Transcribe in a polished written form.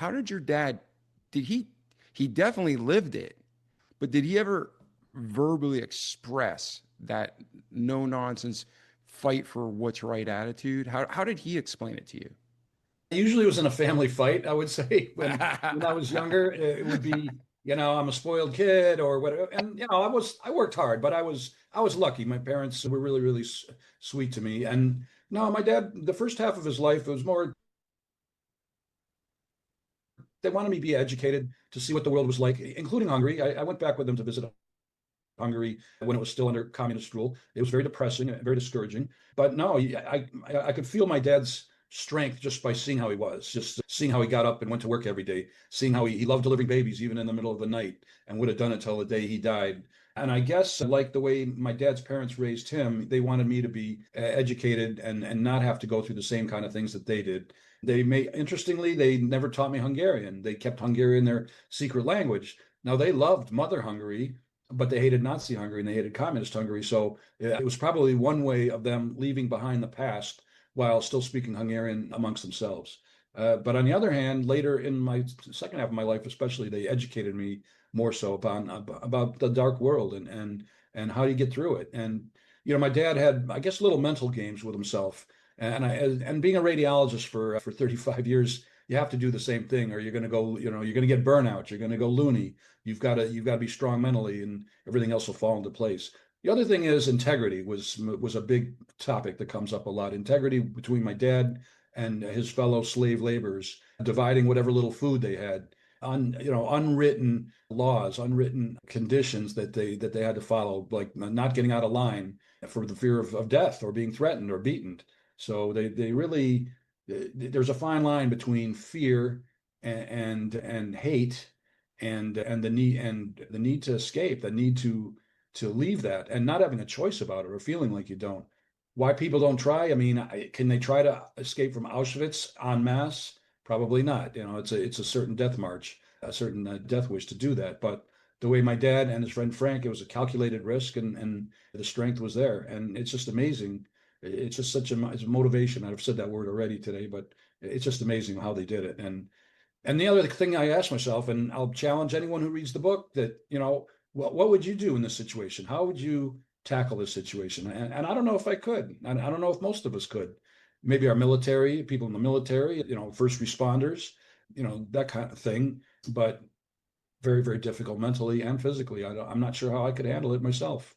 How did your dad, did he definitely lived it, but did he ever verbally express that no nonsense fight for what's right attitude? How did he explain it to you? Usually it was in a family fight, I would say. When I was younger, it would be, I'm a spoiled kid or whatever. And I worked hard, but I was lucky. My parents were really, really sweet to me. And no, my dad, the first half of his life, it was more they wanted me to be educated to see what the world was like, including Hungary. I went back with them to visit Hungary when it was still under communist rule. It was very depressing, very discouraging. But no, I could feel my dad's strength just by seeing how he was, just seeing how he got up and went to work every day, seeing how he loved delivering babies even in the middle of the night and would have done it till the day he died. And I guess like the way my dad's parents raised him, they wanted me to be educated and not have to go through the same kind of things that they did. Interestingly, they never taught me Hungarian. They kept Hungarian their secret language. Now they loved Mother Hungary, but they hated Nazi Hungary and they hated Communist Hungary. So it was probably one way of them leaving behind the past while still speaking Hungarian amongst themselves. But on the other hand, later in my second half of my life, especially, they educated me more so about the dark world and how you get through it. And my dad had, I guess, little mental games with himself. And being a radiologist for 35 years, you have to do the same thing, or you're going to go, you're going to get burnout. You're going to go loony. You've got to be strong mentally, and everything else will fall into place. The other thing is integrity was a big topic that comes up a lot. Integrity between my dad and his fellow slave laborers, dividing whatever little food they had, unwritten laws, unwritten conditions that they had to follow, like not getting out of line for the fear of death or being threatened or beaten. So they really there's a fine line between fear and hate and the need to escape, the need to leave that and not having a choice about it or feeling like you don't. Why people don't try? I mean, can they try to escape from Auschwitz en masse? Probably not. It's a certain death march, a certain death wish to do that. But the way my dad and his friend Frank, it was a calculated risk, and the strength was there, and it's just amazing. It's just it's a motivation. I've said that word already today, but it's just amazing how they did it. And the other thing I ask myself, and I'll challenge anyone who reads the book, that, what would you do in this situation? How would you tackle this situation? And I don't know if I could. And I don't know if most of us could. Maybe our military, people in the military, first responders, that kind of thing. But very, very difficult mentally and physically. I'm not sure how I could handle it myself.